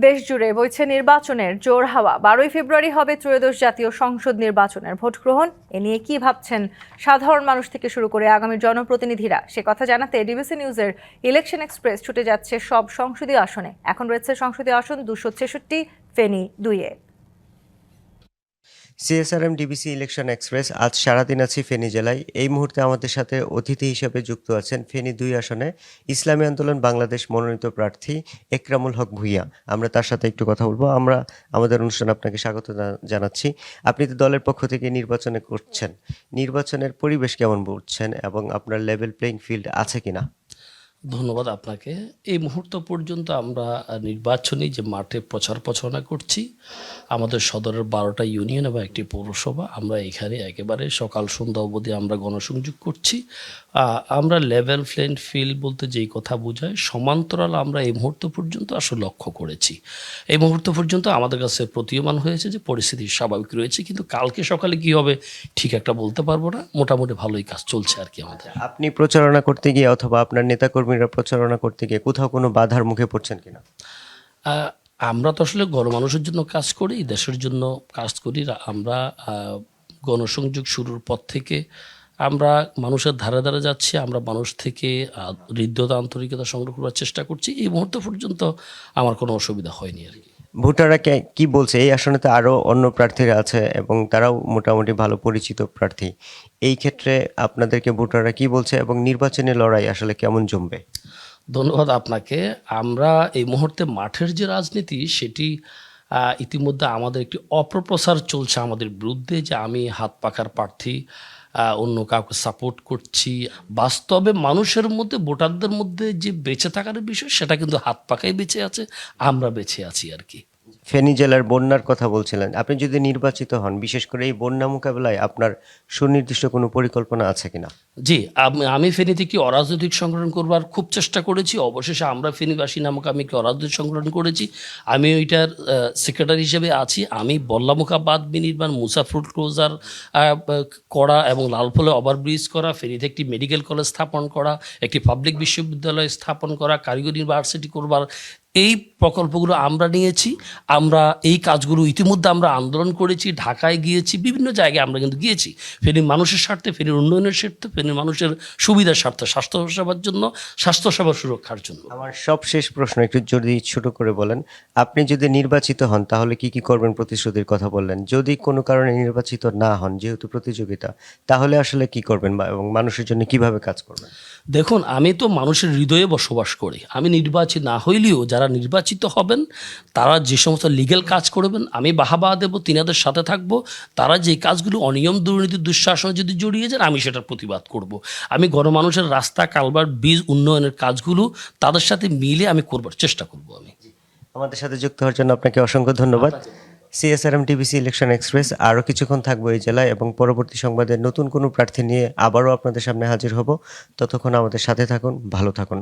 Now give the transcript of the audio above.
দেশ জুড়ে বইছে নির্বাচনের জোর হাওয়া। 12ই ফেব্রুয়ারি হবে ত্রয়োদশ জাতীয় সংসদ নির্বাচনের ভোট গ্রহণ। এ নিয়ে কি ভাবছেন সাধারণ মানুষ থেকে শুরু করে আগামী জনপ্রতিনিধিরা, সে কথা জানাতে ডিবিসি নিউজের ইলেকশন এক্সপ্রেস ছুটে যাচ্ছে সব সংসদীয় আসনে। এখন রয়েছে সংসদীয় আসন 266, ফেনী 2-এ। সিএসআরএম ডিবিসি ইলেকশন এক্সপ্রেস আজ সারাদিন আছি ফেনী জেলায়। এই মুহূর্তে আমাদের সাথে অতিথি হিসেবে যুক্ত আছেন ফেনী 2 আসনে ইসলামী আন্দোলন বাংলাদেশ মনোনীত প্রার্থী একরামুল হক ভূঁইয়া। আমরা তার সাথে একটু কথা বলবো। আমরা আমাদের অনুষ্ঠানে আপনাকে স্বাগত জানাচ্ছি। আপনি তো দলের পক্ষ থেকে নির্বাচনে করছেন, নির্বাচনের পরিবেশ কেমন বুঝছেন এবং আপনার লেভেল প্লেইং ফিল্ড আছে কিনা? ধন্যবাদ আপনাকে। এই মুহূর্ত পর্যন্ত আমরা নির্বাচনী যে মাঠে প্রচার প্রচারণা করছি, আমাদের সদরের 12টা ইউনিয়ন এবং একটি পৌরসভা, আমরা এখানে একেবারে সকাল সন্ধ্যা অবধি আমরা গণসংযোগ করছি। আমরা লেভেল প্লেইং ফিল্ড বলতে যেই কথা বোঝায়, সমান্তরাল আমরা এই মুহূর্ত পর্যন্ত আসলে লক্ষ্য করেছি। এই মুহূর্ত পর্যন্ত আমাদের কাছে প্রতীয়মান হয়েছে যে পরিস্থিতি স্বাভাবিক রয়েছে, কিন্তু কালকে সকালে কি হবে ঠিক একটা বলতে পারবো না। মোটামুটি ভালোই কাজ চলছে আর কি আমাদের। আপনি প্রচারণা করতে গিয়ে অথবা আপনার নেতাকর্মীরা প্রচারণা করতে গিয়ে কোথাও কোনো বাধার মুখে পড়ছেন কিনা? আমরা তো আসলে গণমানুষের জন্য কাজ করি, দেশের জন্য কাজ করি। আমরা গণসংযোগ শুরুর পর থেকে আমরা মানুষের ধারে ধারে যাচ্ছি। আমরা মানুষ থেকে হৃদ্যতা, আন্তরিকতা সংগ্রহ করার চেষ্টা করছি। এই মুহূর্ত পর্যন্ত আমার কোনো অসুবিধা হয়নি আর কি। ভোটাররা কি বলছে? এই আসনে তো আরও অন্য প্রার্থীরা আছে এবং তারাও মোটামুটি ভালো পরিচিত প্রার্থী। এই ক্ষেত্রে আপনাদেরকে ভোটাররা কি বলছে এবং নির্বাচনী লড়াই আসলে কেমন জমবে? ধন্যবাদ আপনাকে। আমরা এই মুহূর্তে মাঠের যে রাজনীতি, সেটি ইতিমধ্যে আমাদের একটি অপপ্রচার চলছে আমাদের বিরুদ্ধে, যে আমি হাত পাখার প্রার্থী, অন্য কাউকে সাপোর্ট করছি। বাস্তবে মানুষের মধ্যে, ভোটারদের মধ্যে যে বেঁচে থাকার বিষয়, সেটা কিন্তু হাত পাখাই বেঁচে আছে, আমরা বেঁচে আছি আর কি। ফেনী জেলার বন্যার কথা বলছিলেন। আপনি যদি নির্বাচিত হন, বিশেষ করে এই বন্যা মোকাবেলায় আপনার সুনির্দিষ্ট কোনো পরিকল্পনা আছে কিনা? জি, আমি ফেনীতে কি অরাজনৈতিক সংগঠন করবার খুব চেষ্টা করেছি। অবশেষে আমরা ফেনীবাসী নামক আমি কি অরাজনৈতিক সংগঠন করেছি। আমি ওইটার সেক্রেটারি হিসেবে আছি। আমি বল্লামুখা বাঁধ বিনির্মাণ, মুসাফরুল ক্লোজার করা এবং লালফলে ওভারব্রিজ করা, ফেনীতে একটি মেডিকেল কলেজ স্থাপন করা, একটি পাবলিক বিশ্ববিদ্যালয় স্থাপন করা, কারিগরি ইউনিভার্সিটি করবার, এই প্রকল্পগুলো আমরা নিয়েছি। আমরা এই কাজগুলো ইতিমধ্যে আমরা আন্দোলন করেছি, ঢাকায় গিয়েছি, বিভিন্ন জায়গায় আমরা কিন্তু গিয়েছি। ফেনীর মানুষের স্বার্থে, ফেনীর উন্নয়নের স্বার্থে, ফেনীর মানুষের সুবিধার স্বার্থে, স্বাস্থ্যসেবার জন্য, স্বাস্থ্যসেবা সুরক্ষার জন্য। আমার সব শেষ প্রশ্ন একটু যদি ছোট করে বলেন, আপনি যদি নির্বাচিত হন তাহলে কি করবেন? প্রতিশ্রুতির কথা বললেন। যদি কোনো কারণে নির্বাচিত না হন, যেহেতু প্রতিযোগিতা, তাহলে আসলে কি করবেন এবং মানুষের জন্য কিভাবে কাজ করবেন? দেখুন, আমি তো মানুষের হৃদয়ে বসবাস করি। আমি নির্বাচিত না হইলেও যারা নির্বাচিত হবেন, তারা যে সমস্ত লিগ্যাল কাজ করবেন, আমি বাহাবা দেবো, তিনাদের সাথে থাকবো। তারা যে কাজগুলো অনিয়ম, দুর্নীতি, দুঃশাসনে যদি জড়িয়ে যান, আমি সেটার প্রতিবাদ করব। আমি গণমানুষের রাস্তা, কালভার্ট, ব্রিজ উন্নয়নের কাজগুলো তাদের সাথে মিলে আমি করবার চেষ্টা করব। আমি আমাদের সাথে যুক্ত হওয়ার জন্য আপনাকে অসংখ্য ধন্যবাদ। সিএসআরএম ডিবিসি ইলেকশন এক্সপ্রেস আরও কিছুক্ষণ থাকবো এই জেলায় এবং পরবর্তী সংবাদে নতুন কোনো প্রার্থী নিয়ে আবারও আপনাদের সামনে হাজির হব। ততক্ষণ আমাদের সাথে থাকুন, ভালো থাকুন।